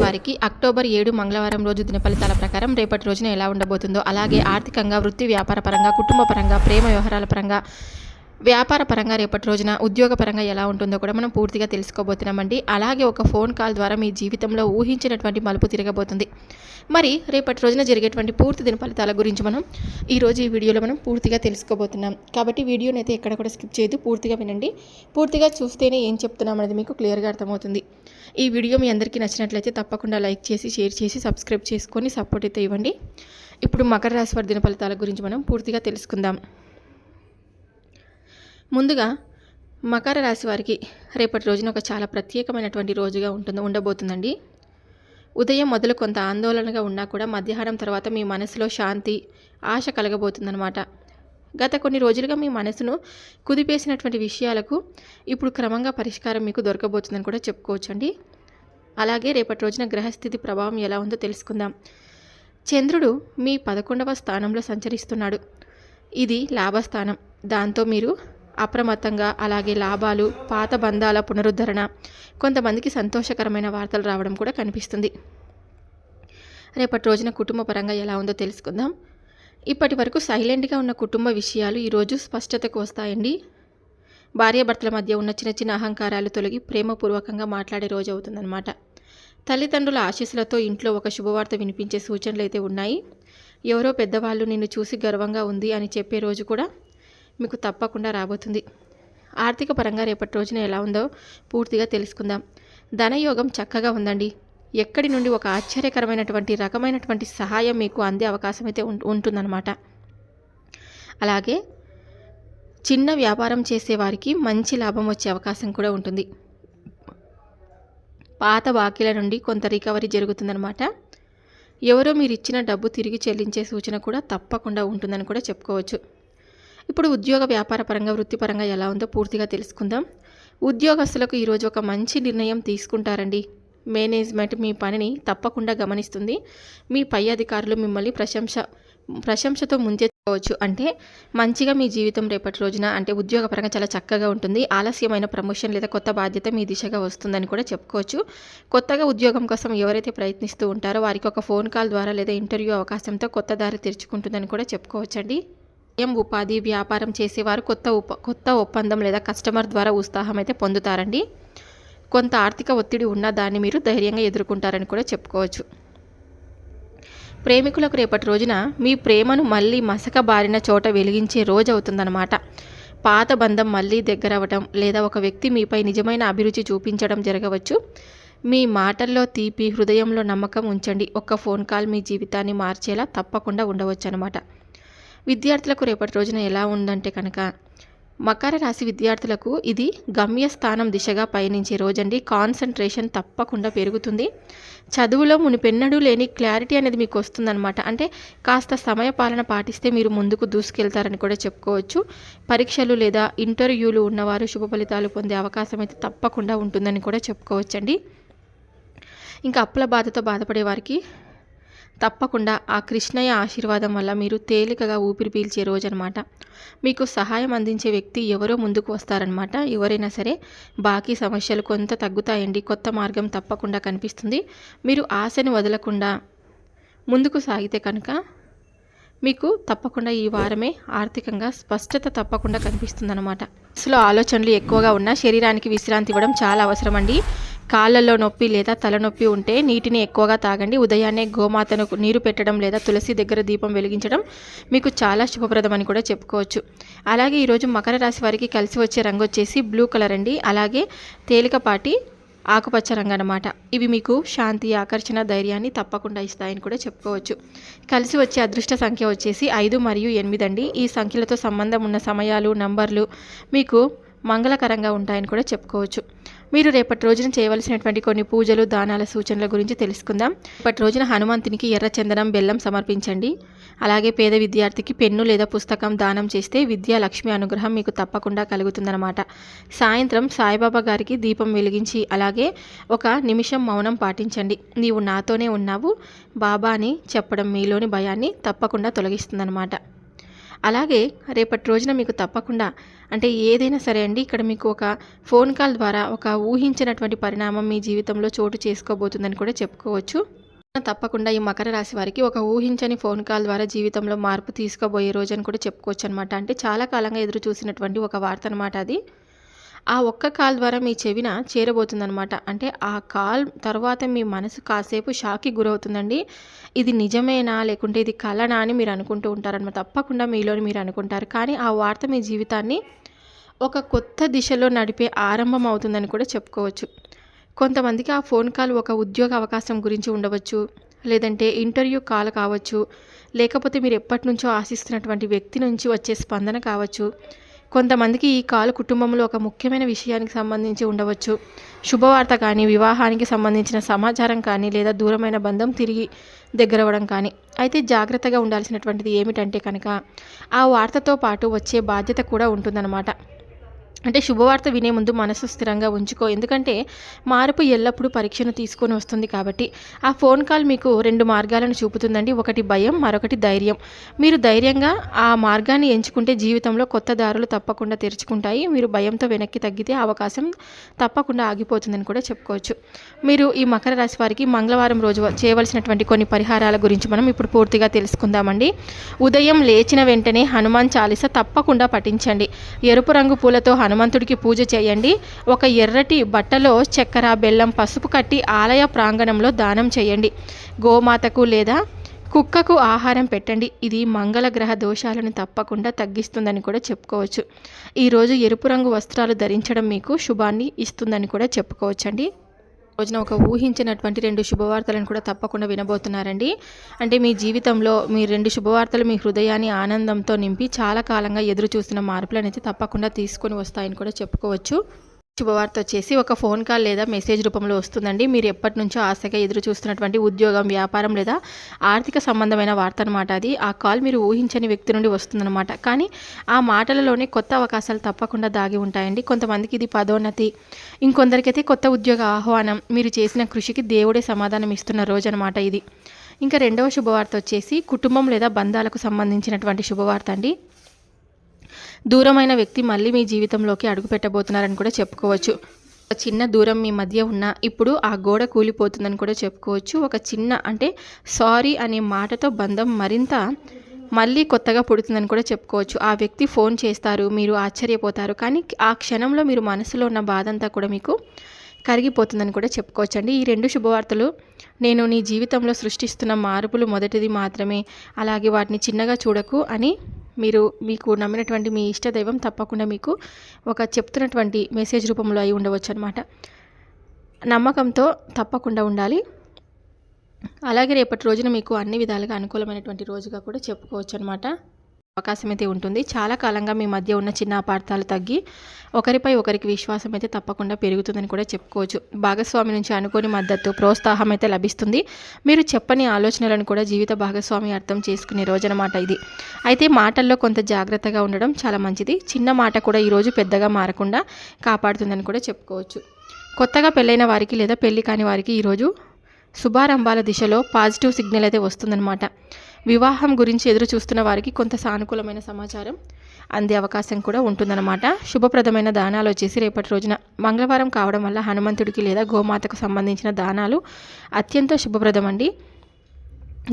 వారికి అక్టోబర్ 7 మంగళవారం రోజు దిన ఫలితాల ప్రకారం రేపటి రోజున ఎలా ఉండబోతుందో, అలాగే ఆర్థికంగా, వృత్తి వ్యాపార పరంగా, కుటుంబ పరంగా, ప్రేమ వ్యవహారాల పరంగా, వ్యాపార పరంగా రేపటి రోజున ఉద్యోగ పరంగా ఎలా ఉంటుందో కూడా మనం పూర్తిగా తెలుసుకోబోతున్నామండి. అలాగే ఒక ఫోన్ కాల్ ద్వారా మీ జీవితంలో ఊహించినటువంటి మలుపు తిరగబోతుంది. మరి రేపటి రోజున జరిగేటువంటి పూర్తి దిన ఫలితాల గురించి మనం ఈరోజు ఈ వీడియోలో మనం పూర్తిగా తెలుసుకోబోతున్నాం. కాబట్టి వీడియోని అయితే ఎక్కడ కూడా స్కిప్ చేయదు, పూర్తిగా వినండి. పూర్తిగా చూస్తేనే ఏం చెప్తున్నాం అనేది మీకు క్లియర్గా అర్థమవుతుంది. ఈ వీడియో మీ అందరికీ నచ్చినట్లయితే తప్పకుండా లైక్ చేసి, షేర్ చేసి, సబ్స్క్రైబ్ చేసుకొని సపోర్ట్ అయితే ఇవ్వండి. ఇప్పుడు మకర రాశి వారి దిన ఫలితాల గురించి మనం పూర్తిగా తెలుసుకుందాం. ముందుగా మకర రాశి వారికి రేపటి రోజున ఒక చాలా ప్రత్యేకమైనటువంటి రోజుగా ఉండబోతుందండి. ఉదయం మొదలు కొంత ఆందోళనగా ఉన్నా కూడా మధ్యాహ్నం తర్వాత మీ మనసులో శాంతి, ఆశ కలగబోతుందన్నమాట. గత కొన్ని రోజులుగా మీ మనసును కుదిపేసినటువంటి విషయాలకు ఇప్పుడు క్రమంగా పరిష్కారం మీకు దొరకబోతుందని కూడా చెప్పుకోవచ్చండి. అలాగే రేపటి రోజున గ్రహస్థితి ప్రభావం ఎలా ఉందో తెలుసుకుందాం. చంద్రుడు మీ 11వ స్థానంలో సంచరిస్తున్నాడు. ఇది లాభస్థానం. దాంతో మీరు అప్రమత్తంగా, అలాగే లాభాలు, పాత బంధాల పునరుద్ధరణ, కొంతమందికి సంతోషకరమైన వార్తలు రావడం కూడా కనిపిస్తుంది. రేపటి రోజున కుటుంబ పరంగా ఎలా ఉందో తెలుసుకుందాం. ఇప్పటి వరకు సైలెంట్గా ఉన్న కుటుంబ విషయాలు ఈరోజు స్పష్టతకు వస్తాయండి. భార్యాభర్తల మధ్య ఉన్న చిన్న చిన్న అహంకారాలు తొలగి ప్రేమపూర్వకంగా మాట్లాడే రోజు అవుతుందన్నమాట. తల్లిదండ్రుల ఆశీస్సులతో ఇంట్లో ఒక శుభవార్త వినిపించే సూచనలు అయితే ఉన్నాయి. ఎవరో పెద్దవాళ్ళు నిన్ను చూసి గర్వంగా ఉంది అని చెప్పే రోజు కూడా మీకు తప్పకుండా రాబోతుంది. ఆర్థిక పరంగా రేపటి రోజున ఎలా ఉందో పూర్తిగా తెలుసుకుందాం. ధనయోగం చక్కగా ఉందండి. ఎక్కడి నుండి ఒక ఆశ్చర్యకరమైనటువంటి రకమైనటువంటి సహాయం మీకు అందే అవకాశం అయితే ఉంటుందన్నమాట. అలాగే చిన్న వ్యాపారం చేసేవారికి మంచి లాభం వచ్చే అవకాశం కూడా ఉంటుంది. పాత బాకీల నుండి కొంత రికవరీ జరుగుతుందన్నమాట. ఎవరో మీరు ఇచ్చిన డబ్బు తిరిగి చెల్లించే సూచన కూడా తప్పకుండా ఉంటుందని కూడా చెప్పుకోవచ్చు. ఇప్పుడు ఉద్యోగ వ్యాపార పరంగా, వృత్తిపరంగా ఎలా ఉందో పూర్తిగా తెలుసుకుందాం. ఉద్యోగస్తులకు ఈరోజు ఒక మంచి నిర్ణయం తీసుకుంటారండి. మేనేజ్మెంట్ మీ పనిని తప్పకుండా గమనిస్తుంది. మీ పై అధికారులు మిమ్మల్ని ప్రశంసతో ముంచెత్తుకోవచ్చు. అంటే మంచిగా మీ జీవితం రేపటి రోజున అంటే ఉద్యోగపరంగా చాలా చక్కగా ఉంటుంది. ఆలస్యమైన ప్రమోషన్ లేదా కొత్త బాధ్యత మీ దిశగా వస్తుందని కూడా చెప్పుకోవచ్చు. కొత్తగా ఉద్యోగం కోసం ఎవరైతే ప్రయత్నిస్తూ ఉంటారో వారికి ఒక ఫోన్ కాల్ ద్వారా లేదా ఇంటర్వ్యూ అవకాశంతో కొత్త దారి తెరుచుకుంటుందని కూడా చెప్పుకోవచ్చండి. ఉపాధి, వ్యాపారం చేసేవారు కొత్త ఒప్పందం లేదా కస్టమర్ ద్వారా ఉత్సాహం అయితే పొందుతారండి. కొంత ఆర్థిక ఒత్తిడి ఉన్న దాన్ని మీరు ధైర్యంగా ఎదుర్కొంటారని కూడా చెప్పుకోవచ్చు. ప్రేమికులకు రేపటి రోజున మీ ప్రేమను మళ్ళీ మసకబారిన చోట వెలిగించే రోజు అవుతుందన్నమాట. పాత బంధం మళ్ళీ దగ్గరవటం లేదా ఒక వ్యక్తి మీపై నిజమైన అభిరుచి చూపించడం జరగవచ్చు. మీ మాటల్లో తీపి, హృదయంలో నమ్మకం ఉంచండి. ఒక్క ఫోన్ కాల్ మీ జీవితాన్ని మార్చేలా తప్పకుండా ఉండవచ్చు అన్నమాట. విద్యార్థులకు రేపటి రోజున ఎలా ఉందంటే కనుక మకర రాశి విద్యార్థులకు ఇది గమ్యస్థానం దిశగా పయనించే రోజండి. కాన్సన్ట్రేషన్ తప్పకుండా పెరుగుతుంది. చదువులో మునిపెన్నడూ లేని క్లారిటీ అనేది మీకు వస్తుందన్నమాట. అంటే కాస్త సమయపాలన పాటిస్తే మీరు ముందుకు దూసుకెళ్తారని కూడా చెప్పుకోవచ్చు. పరీక్షలు లేదా ఇంటర్వ్యూలు ఉన్నవారు శుభ ఫలితాలు పొందే అవకాశం అయితే తప్పకుండా ఉంటుందని కూడా చెప్పుకోవచ్చండి. ఇంకా అప్పుల బాధతో బాధపడే వారికి తప్పకుండా ఆ కృష్ణయ్య ఆశీర్వాదం వల్ల మీరు తేలికగా ఊపిరి పీల్చే రోజు అనమాట. మీకు సహాయం అందించే వ్యక్తి ఎవరో ముందుకు వస్తారనమాట. ఎవరైనా సరే బాకీ సమస్యలు కొంత తగ్గుతాయండి. కొత్త మార్గం తప్పకుండా కనిపిస్తుంది. మీరు ఆశను వదలకుండా ముందుకు సాగితే కనుక మీకు తప్పకుండా ఈ వారమే ఆర్థికంగా స్పష్టత తప్పకుండా కనిపిస్తుందన్నమాట. అసలు ఆలోచనలు ఎక్కువగా ఉన్న శరీరానికి విశ్రాంతి ఇవ్వడం చాలా అవసరం అండి. కాళ్ళల్లో నొప్పి లేదా తలనొప్పి ఉంటే నీటిని ఎక్కువగా తాగండి. ఉదయాన్నే గోమాతను నీరు పెట్టడం లేదా తులసి దగ్గర దీపం వెలిగించడం మీకు చాలా శుభప్రదం అని కూడా చెప్పుకోవచ్చు. అలాగే ఈరోజు మకర రాశి వారికి కలిసి వచ్చే రంగు వచ్చేసి బ్లూ కలర్ అండి. అలాగే తేలికపాటి ఆకుపచ్చ రంగు అన్నమాట. ఇవి మీకు శాంతి, ఆకర్షణ, ధైర్యాన్ని తప్పకుండా ఇస్తాయని కూడా చెప్పుకోవచ్చు. కలిసి వచ్చే అదృష్ట సంఖ్య వచ్చేసి 5 మరియు 8 అండి. ఈ సంఖ్యలతో సంబంధం ఉన్న సమయాలు, నంబర్లు మీకు మంగళకరంగా ఉంటాయని కూడా చెప్పుకోవచ్చు. మీరు రేపటి రోజున చేయవలసినటువంటి కొన్ని పూజలు, దానాల సూచనల గురించి తెలుసుకుందాం. రేపటి రోజున హనుమంతునికి ఎర్రచందనం, బెల్లం సమర్పించండి. అలాగే పేద విద్యార్థికి పెన్ను లేదా పుస్తకం దానం చేస్తే విద్యా లక్ష్మి అనుగ్రహం మీకు తప్పకుండా కలుగుతుందన్నమాట. సాయంత్రం సాయిబాబా గారికి దీపం వెలిగించి అలాగే ఒక నిమిషం మౌనం పాటించండి. నీవు నాతోనే ఉన్నావు బాబా అని చెప్పడం మీలోని భయాన్ని తప్పకుండా తొలగిస్తుందన్నమాట. అలాగే రేపటి రోజున మీకు తప్పకుండా అంటే ఏదైనా సరే అండి, ఇక్కడ మీకు ఒక ఫోన్ కాల్ ద్వారా ఒక ఊహించినటువంటి పరిణామం మీ జీవితంలో చోటు చేసుకోబోతుందని కూడా చెప్పుకోవచ్చు. తప్పకుండా ఈ మకర రాశి వారికి ఒక ఊహించని ఫోన్ కాల్ ద్వారా జీవితంలో మార్పు తీసుకోబోయే రోజు అని కూడా చెప్పుకోవచ్చు అనమాట. అంటే చాలా కాలంగా ఎదురు చూసినటువంటి ఒక వార్త అనమాట అది. ఆ ఒక్క కాల్ ద్వారా మీ చెవిన చేరబోతుందనమాట. అంటే ఆ కాల్ తర్వాత మీ మనసు కాసేపు షాక్కి గురవుతుందండి. ఇది నిజమేనా లేకుంటే ఇది కలనా అని మీరు అనుకుంటూ ఉంటారనమాట. తప్పకుండా మీలోని మీరు అనుకుంటారు. కానీ ఆ వార్త మీ జీవితాన్ని ఒక కొత్త దిశలో నడిపే ఆరంభం అవుతుందని కూడా చెప్పుకోవచ్చు. కొంతమందికి ఆ ఫోన్ కాల్ ఒక ఉద్యోగ అవకాశం గురించి ఉండవచ్చు, లేదంటే ఇంటర్వ్యూ కాల్ కావచ్చు, లేకపోతే మీరు ఎప్పటి నుంచో ఆశిస్తున్నటువంటి వ్యక్తి నుంచి వచ్చే స్పందన కావచ్చు. కొంతమందికి ఈ కాల్ కుటుంబంలో ఒక ముఖ్యమైన విషయానికి సంబంధించి ఉండవచ్చు, శుభవార్త కానీ, వివాహానికి సంబంధించిన సమాచారం కానీ, లేదా దూరమైన బంధం తిరిగి దగ్గరవ్వడం కానీ. అయితే జాగ్రత్తగా ఉండాల్సినటువంటిది ఏమిటంటే కనుక ఆ వార్తతో పాటు వచ్చే బాధ్యత కూడా ఉంటుందన్నమాట. అంటే శుభవార్త వినే ముందు మనసు స్థిరంగా ఉంచుకో. ఎందుకంటే మార్పు ఎల్లప్పుడూ పరీక్షను తీసుకొని వస్తుంది కాబట్టి. ఆ ఫోన్ కాల్ మీకు 2 మార్గాలను చూపుతుందండి. ఒకటి భయం, మరొకటి ధైర్యం. మీరు ధైర్యంగా ఆ మార్గాన్ని ఎంచుకుంటే జీవితంలో కొత్త దారులు తప్పకుండా తెరుచుకుంటాయి. మీరు భయంతో వెనక్కి తగ్గితే అవకాశం తప్పకుండా ఆగిపోతుందని కూడా చెప్పుకోవచ్చు. మీరు ఈ మకర రాశి వారికి మంగళవారం రోజు చేయవలసినటువంటి కొన్ని పరిహారాల గురించి మనం ఇప్పుడు పూర్తిగా తెలుసుకుందామండి. ఉదయం లేచిన వెంటనే హనుమాన్ చాలీస తప్పకుండా పఠించండి. ఎరుపు రంగు పూలతో హనుమంతుడికి పూజ చేయండి. ఒక ఎర్రటి బట్టలో చక్కెర, బెల్లం, పసుపు కట్టి ఆలయ ప్రాంగణంలో దానం చేయండి. గోమాతకు లేదా కుక్కకు ఆహారం పెట్టండి. ఇది మంగళ గ్రహ దోషాలను తప్పకుండా తగ్గిస్తుందని కూడా చెప్పుకోవచ్చు. ఈరోజు ఎరుపు రంగు వస్త్రాలు ధరించడం మీకు శుభాన్ని ఇస్తుందని కూడా చెప్పుకోవచ్చండి. రోజున ఒక ఊహించినటువంటి 2 శుభవార్తలను కూడా తప్పకుండా వినబోతున్నారండి. అంటే మీ జీవితంలో మీ 2 శుభవార్తలు మీ హృదయాన్ని ఆనందంతో నింపి చాలా కాలంగా ఎదురు చూస్తున్న మార్పులను అయితే తప్పకుండా తీసుకొని వస్తాయని కూడా చెప్పుకోవచ్చు. శుభవార్త వచ్చేసి ఒక ఫోన్ కాల్ లేదా మెసేజ్ రూపంలో వస్తుందండి. మీరు ఎప్పటి నుంచో ఆశగా ఎదురు చూస్తున్నటువంటి ఉద్యోగం, వ్యాపారం లేదా ఆర్థిక సంబంధమైన వార్త అనమాట అది. ఆ కాల్ మీరు ఊహించని వ్యక్తి నుండి వస్తుందన్నమాట. కానీ ఆ మాటలలోనే కొత్త అవకాశాలు తప్పకుండా దాగి ఉంటాయండి. కొంతమందికి ఇది పదోన్నతి, ఇంకొందరికైతే కొత్త ఉద్యోగ ఆహ్వానం. మీరు చేసిన కృషికి దేవుడే సమాధానం ఇస్తున్న రోజు అనమాట ఇది. ఇంకా రెండవ శుభవార్త వచ్చేసి కుటుంబం లేదా బంధాలకు సంబంధించినటువంటి శుభవార్త అండి. దూరమైన వ్యక్తి మళ్ళీ మీ జీవితంలోకి అడుగు పెట్టబోతున్నారని కూడా చెప్పుకోవచ్చు. ఒక చిన్న దూరం మీ మధ్య ఉన్నా ఇప్పుడు ఆ గోడ కూలిపోతుందని కూడా చెప్పుకోవచ్చు. ఒక చిన్న అంటే సారీ అనే మాటతో బంధం మరింత మళ్ళీ కొత్తగా పుడుతుందని కూడా చెప్పుకోవచ్చు. ఆ వ్యక్తి ఫోన్ చేస్తారు, మీరు ఆశ్చర్యపోతారు. కానీ ఆ క్షణంలో మీరు మనసులో ఉన్న బాధ అంతా కూడా మీకు కరిగిపోతుందని కూడా చెప్పుకోవచ్చండి. ఈ 2 శుభవార్తలు నేను నీ జీవితంలో సృష్టిస్తున్న మార్పులు మొదటిది మాత్రమే, అలాగే వాటిని చిన్నగా చూడకు అని మీకు నమ్మినటువంటి మీ ఇష్టదైవం తప్పకుండా మీకు ఒక చెప్తున్నటువంటి మెసేజ్ రూపంలో అయి ఉండవచ్చు అనమాట. నమ్మకంతో తప్పకుండా ఉండాలి. అలాగే రేపటి రోజున మీకు అన్ని విధాలుగా అనుకూలమైనటువంటి రోజుగా కూడా చెప్పుకోవచ్చు అనమాట. అవకాశం అయితే ఉంటుంది. చాలా కాలంగా మీ మధ్య ఉన్న చిన్న అపార్థాలు తగ్గి ఒకరిపై ఒకరికి విశ్వాసం అయితే తప్పకుండా పెరుగుతుందని కూడా చెప్పుకోవచ్చు. భాగస్వామి నుంచి అనుకోని మద్దతు, ప్రోత్సాహం అయితే లభిస్తుంది. మీరు చెప్పని ఆలోచనలను కూడా జీవిత భాగస్వామి అర్థం చేసుకునే రోజనమాట ఇది. అయితే మాటల్లో కొంత జాగ్రత్తగా ఉండడం చాలా మంచిది. చిన్న మాట కూడా ఈరోజు పెద్దగా మారకుండా కాపాడుతుందని కూడా చెప్పుకోవచ్చు. కొత్తగా పెళ్ళైన వారికి లేదా పెళ్లి కాని వారికి ఈరోజు శుభారంభాల దిశలో పాజిటివ్ సిగ్నల్ అయితే వస్తుందన్నమాట. వివాహం గురించి ఎదురు చూస్తున్న వారికి కొంత సానుకూలమైన సమాచారం అందే అవకాశం కూడా ఉంటుందన్నమాట. శుభప్రదమైన దానాలు వచ్చేసి రేపటి రోజున మంగళవారం కావడం వల్ల హనుమంతుడికి లేదా గోమాతకు సంబంధించిన దానాలు అత్యంత శుభప్రదం అండి.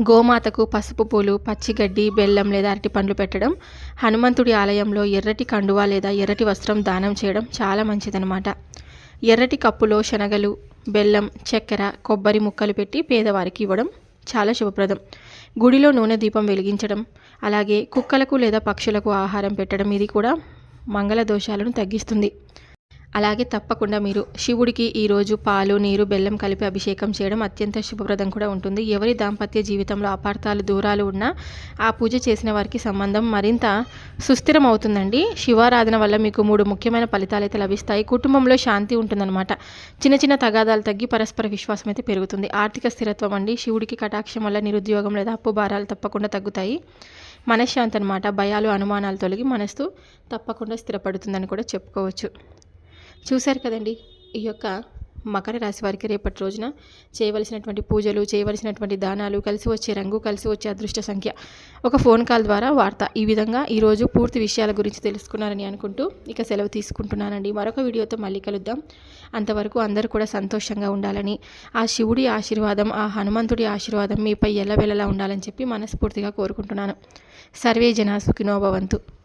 గోమాతకు పసుపు పూలు, పచ్చిగడ్డి, బెల్లం లేదా అరటి పండ్లు పెట్టడం, హనుమంతుడి ఆలయంలో ఎర్రటి కండువా లేదా ఎర్రటి వస్త్రం దానం చేయడం చాలా మంచిదన్నమాట. ఎర్రటి కప్పులో శనగలు, బెల్లం, చక్కెర, కొబ్బరి ముక్కలు పెట్టి పేదవారికి ఇవ్వడం చాలా శుభప్రదం. గుడిలో నూనె దీపం వెలిగించడం, అలాగే కుక్కలకు లేదా పక్షులకు ఆహారం పెట్టడం ఇది కూడా మంగళ దోషాలను తగ్గిస్తుంది. అలాగే తప్పకుండా మీరు శివుడికి ఈరోజు పాలు, నీరు, బెల్లం కలిపి అభిషేకం చేయడం అత్యంత శుభప్రదం కూడా ఉంటుంది. ఎవరి దాంపత్య జీవితంలో అపార్థాలు, దూరాలు ఉన్నా ఆ పూజ చేసిన వారికి సంబంధం మరింత సుస్థిరం అవుతుందండి. శివారాధన వల్ల మీకు 3 ముఖ్యమైన ఫలితాలు అయితే లభిస్తాయి. కుటుంబంలో శాంతి ఉంటుందన్నమాట. చిన్న చిన్న తగాదాలు తగ్గి పరస్పర విశ్వాసం అయితే పెరుగుతుంది. ఆర్థిక స్థిరత్వం అండి. శివుడికి కటాక్షం వల్ల నిరుద్యోగం లేదా అప్పు భారాలు తప్పకుండా తగ్గుతాయి. మనశ్శాంతి అనమాట. భయాలు, అనుమానాలు తొలగి మనసు తప్పకుండా స్థిరపడుతుందని కూడా చెప్పుకోవచ్చు. చూశారు కదండి ఈ యొక్క మకర రాశి వారికి రేపటి రోజున చేయవలసినటువంటి పూజలు, చేయవలసినటువంటి దానాలు, కలిసి వచ్చే రంగు, కలిసి వచ్చే అదృష్ట సంఖ్య, ఒక ఫోన్ కాల్ ద్వారా వార్త. ఈ విధంగా ఈరోజు పూర్తి విషయాల గురించి తెలుసుకున్నారని అనుకుంటూ ఇక సెలవు తీసుకుంటున్నానండి. మరొక వీడియోతో మళ్ళీ కలుద్దాం. అంతవరకు అందరూ కూడా సంతోషంగా ఉండాలని, ఆ శివుడి ఆశీర్వాదం, ఆ హనుమంతుడి ఆశీర్వాదం మీపై ఎల్లవెల్లలా ఉండాలని చెప్పి మనస్ఫూర్తిగా కోరుకుంటున్నాను. సర్వే జనా సుఖినో భవంతు.